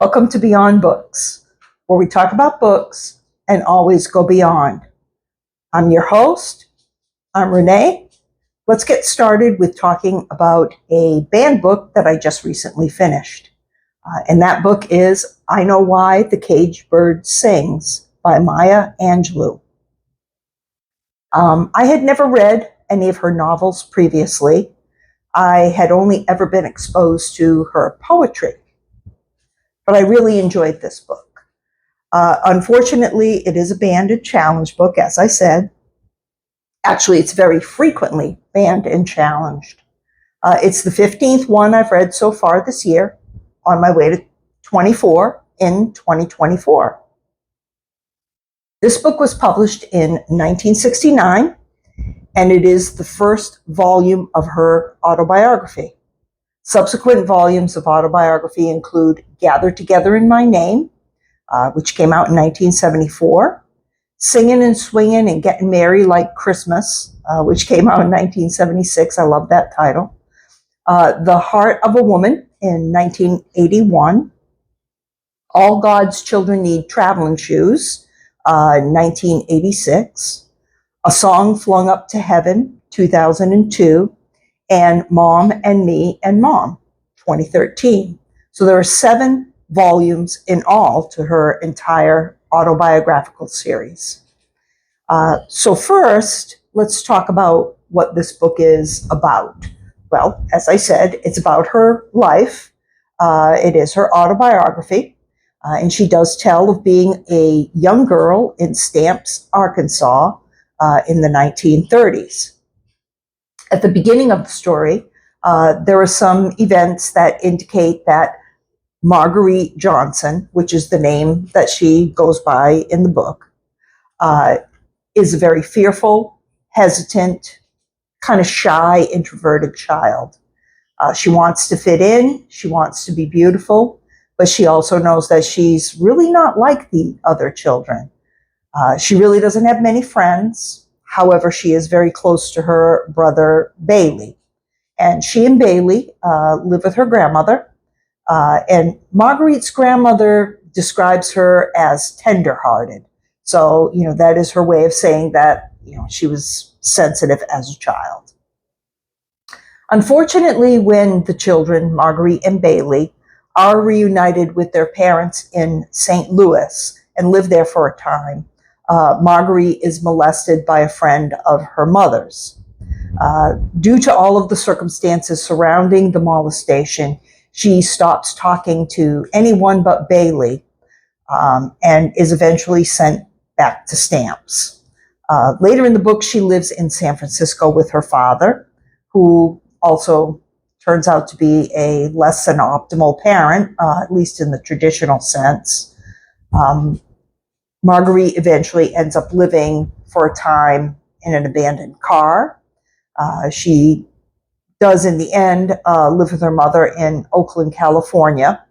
Welcome to Beyond Books, where we talk about books and always go beyond. I'm your host. I'm Renee. Let's get started with talking about a banned book that I just recently finished. And that book is I Know Why the Caged Bird Sings by Maya Angelou. I had never read any of her novels previously. I had only ever been exposed to her poetry, but I really enjoyed this book. Unfortunately, it is a banned and challenged book, as I said. Actually, it's very frequently banned and challenged. It's the 15th one I've read so far this year, on my way to 24 in 2024. This book was published in 1969, and it is the first volume of her autobiography. Subsequent volumes of autobiography include Gather Together in My Name, which came out in 1974, Singin' and Swingin' and Getting Merry Like Christmas, which came out in 1976. I love that title. The Heart of a Woman in 1981. All God's Children Need Traveling Shoes, 1986. A Song Flung Up to Heaven, 2002. And Mom and Me and Mom, 2013. So there are 7 volumes in all to her entire autobiographical series. So first, let's talk about what this book is about. Well, as I said, it's about her life. It is her autobiography, and she does tell of being a young girl in Stamps, Arkansas, in the 1930s. At the beginning of the story, there are some events that indicate that Marguerite Johnson, which is the name that she goes by in the book, is a very fearful, hesitant, kind of shy, introverted child. She wants to fit in, she wants to be beautiful, but she also knows that she's really not like the other children. She really doesn't have many friends. However, she is very close to her brother, Bailey. And she and Bailey live with her grandmother. And Marguerite's grandmother describes her as tender-hearted. So, that is her way of saying that, she was sensitive as a child. Unfortunately, when the children, Marguerite and Bailey, are reunited with their parents in St. Louis and live there for a time, Marguerite is molested by a friend of her mother's. Due to all of the circumstances surrounding the molestation, she stops talking to anyone but Bailey, and is eventually sent back to Stamps. Later in the book, she lives in San Francisco with her father, who also turns out to be a less than optimal parent, at least in the traditional sense. Marguerite eventually ends up living for a time in an abandoned car. She does, in the end, live with her mother in Oakland, California.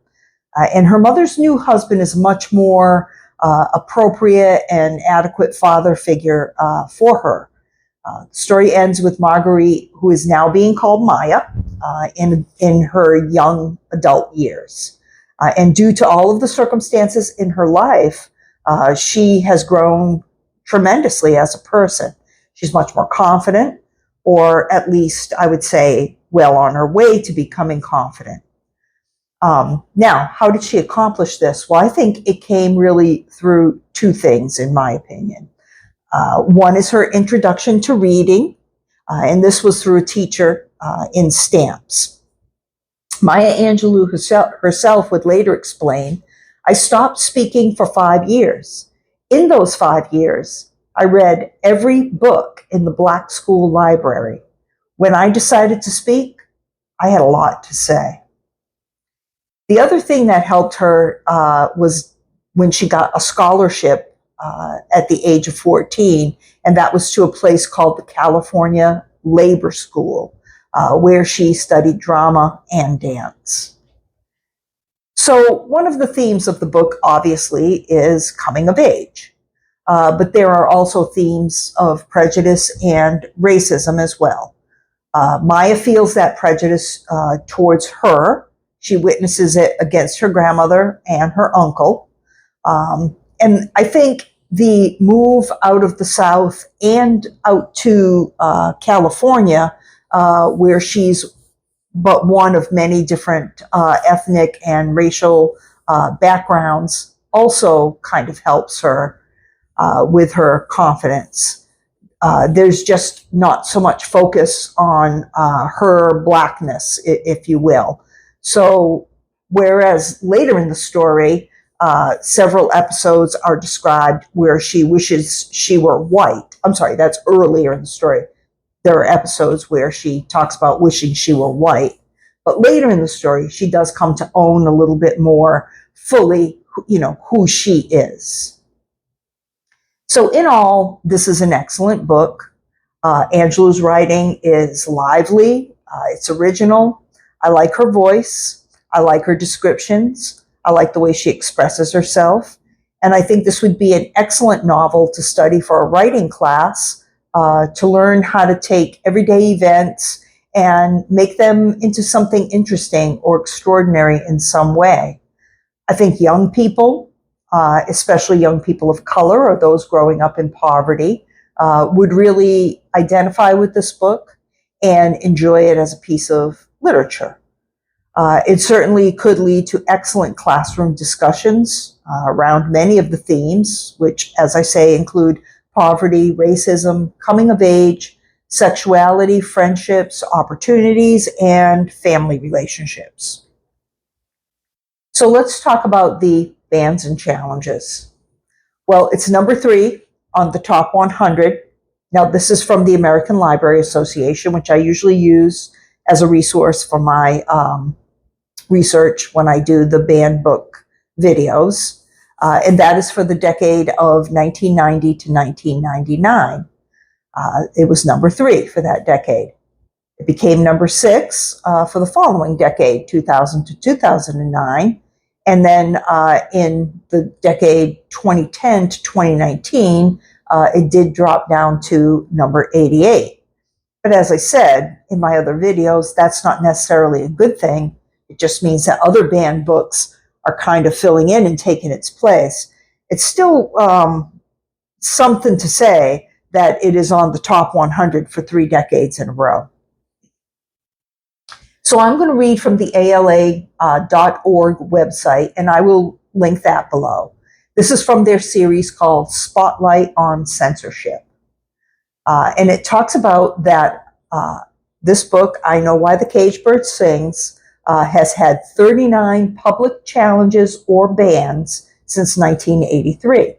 And her mother's new husband is much more appropriate and adequate father figure for her. The story ends with Marguerite, who is now being called Maya, in her young adult years. And due to all of the circumstances in her life, she has grown tremendously as a person. She's much more confident, or at least I would say well on her way to becoming confident. Now, how did she accomplish this? Well, I think it came really through 2 things, in my opinion. One is her introduction to reading, and this was through a teacher in Stamps. Maya Angelou herself would later explain, I stopped speaking for 5 years. In those 5 years, I read every book in the Black School library. When I decided to speak, I had a lot to say. The other thing that helped her was when she got a scholarship at the age of 14, and that was to a place called the California Labor School, where she studied drama and dance. So one of the themes of the book, obviously, is coming of age. But there are also themes of prejudice and racism as well. Maya feels that prejudice towards her She witnesses it against her grandmother and her uncle. And I think the move out of the South and out to California, where she's but one of many different ethnic and racial backgrounds, also kind of helps her with her confidence. There's just not so much focus on her blackness, if you will. So, whereas later in the story, several episodes are described where she wishes she were white. I'm sorry, that's earlier in the story. There are episodes where she talks about wishing she were white. But later in the story, she does come to own a little bit more fully, who she is. So in all, this is an excellent book. Angelou's writing is lively. It's original. I like her voice. I like her descriptions. I like the way she expresses herself. And I think this would be an excellent novel to study for a writing class, to learn how to take everyday events and make them into something interesting or extraordinary in some way. I think young people, especially young people of color or those growing up in poverty, would really identify with this book and enjoy it as a piece of literature. It certainly could lead to excellent classroom discussions around many of the themes, which, as I say, include poverty, racism, coming of age, sexuality, friendships, opportunities, and family relationships. So let's talk about the bans and challenges. Well, it's number 3 on the top 100. Now, this is from the American Library Association, which I usually use as a resource for my research when I do the banned book videos. And that is for the decade of 1990 to 1999. It was number 3 for that decade. It became number 6 for the following decade, 2000 to 2009. And then in the decade 2010 to 2019, it did drop down to number 88. But as I said in my other videos, that's not necessarily a good thing. It just means that other banned books are kind of filling in and taking its place. It's still something to say that it is on the top 100 for 3 decades in a row. So I'm going to read from the ALA.org website, and I will link that below. This is from their series called Spotlight on Censorship. And it talks about that this book, I Know Why the Caged Bird Sings, has had 39 public challenges or bans since 1983.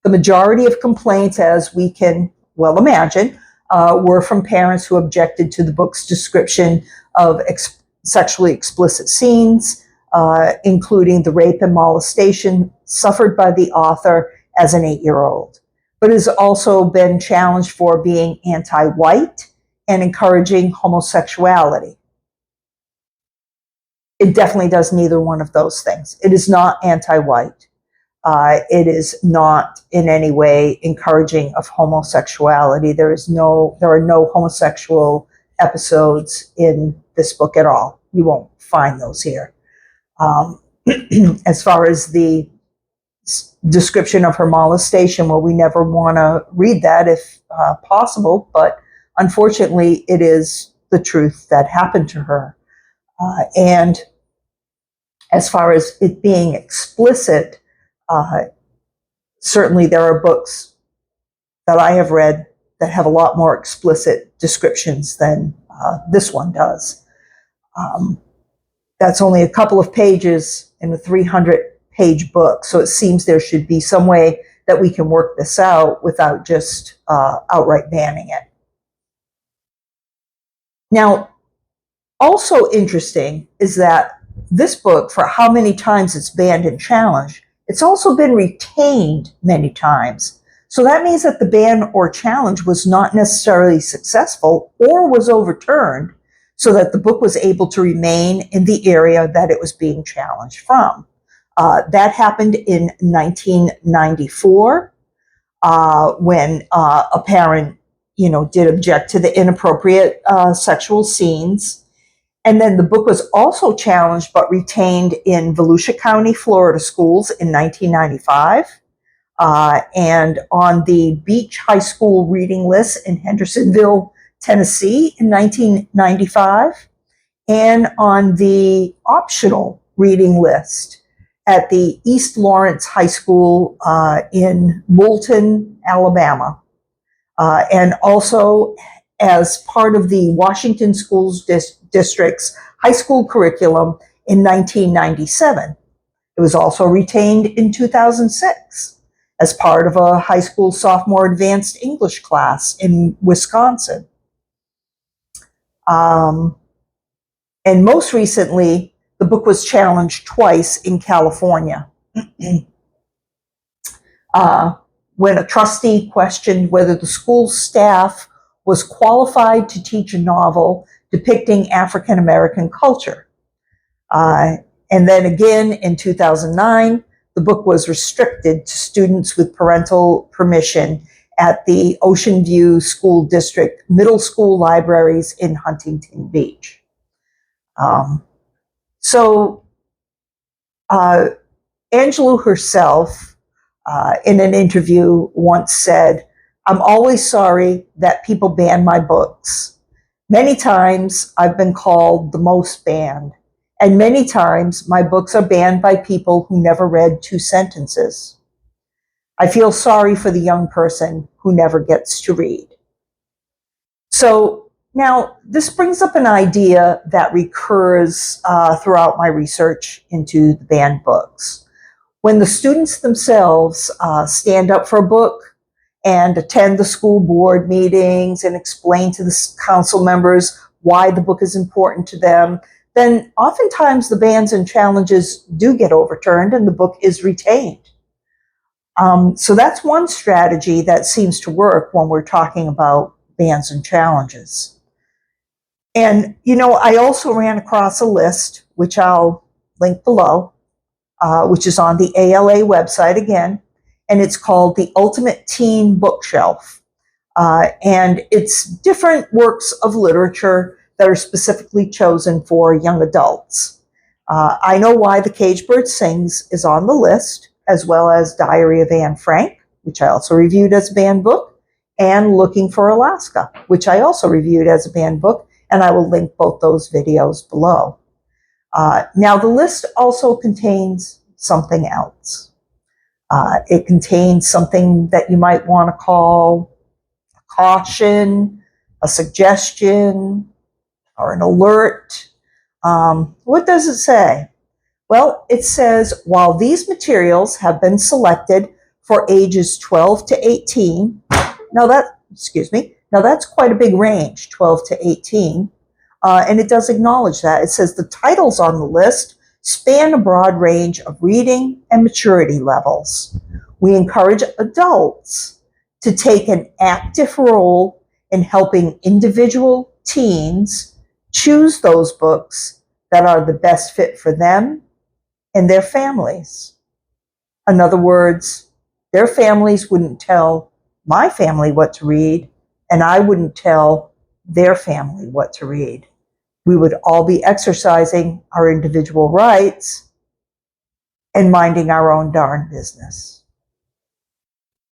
The majority of complaints, as we can well imagine, were from parents who objected to the book's description of sexually explicit scenes, including the rape and molestation suffered by the author as an 8-year-old. But it has also been challenged for being anti-white and encouraging homosexuality. It definitely does neither one of those things. It is not anti-white. It is not in any way encouraging of homosexuality. There are no homosexual episodes in this book at all. You won't find those here. As far as the description of her molestation, well, we never want to read that if possible, but unfortunately, it is the truth that happened to her. And as far as it being explicit, certainly there are books that I have read that have a lot more explicit descriptions than this one does. That's only a couple of pages in a 300-page book, so it seems there should be some way that we can work this out without just outright banning it. Now, also interesting is that this book, for how many times it's banned and challenged, it's also been retained many times. So that means that the ban or challenge was not necessarily successful or was overturned, so that the book was able to remain in the area that it was being challenged from. That happened in 1994 when a parent, did object to the inappropriate sexual scenes. And then the book was also challenged but retained in Volusia County, Florida schools in 1995, and on the Beach High School reading list in Hendersonville, Tennessee in 1995, and on the optional reading list at the East Lawrence High School in Moulton, Alabama, and also as part of the Washington Schools District's high school curriculum in 1997. It was also retained in 2006 as part of a high school sophomore advanced English class in Wisconsin. And most recently, the book was challenged twice in California. When a trustee questioned whether the school staff was qualified to teach a novel depicting African American culture. And then again in 2009, the book was restricted to students with parental permission at the Ocean View School District middle school libraries in Huntington Beach. Angelou herself, in an interview, once said, "I'm always sorry that people ban my books. Many times I've been called the most banned, and many times my books are banned by people who never read 2 sentences. I feel sorry for the young person who never gets to read." So now this brings up an idea that recurs throughout my research into the banned books. When the students themselves stand up for a book and attend the school board meetings and explain to the council members why the book is important to them, then oftentimes the bans and challenges do get overturned and the book is retained. So that's one strategy that seems to work when we're talking about bans and challenges. And, I also ran across a list, which I'll link below, which is on the ALA website again, and it's called the Ultimate Teen Bookshelf. And it's different works of literature that are specifically chosen for young adults. I Know Why the Caged Bird Sings is on the list, as well as Diary of Anne Frank, which I also reviewed as a banned book, and Looking for Alaska, which I also reviewed as a banned book, and I will link both those videos below. Now, the list also contains something else. It contains something that you might want to call a caution, a suggestion, or an alert. What does it say? Well, it says, while these materials have been selected for ages 12 to 18, now that's quite a big range, 12 to 18, and it does acknowledge that. It says the titles on the list span a broad range of reading and maturity levels. We encourage adults to take an active role in helping individual teens choose those books that are the best fit for them and their families. In other words, their families wouldn't tell my family what to read, and I wouldn't tell their family what to read. We would all be exercising our individual rights and minding our own darn business.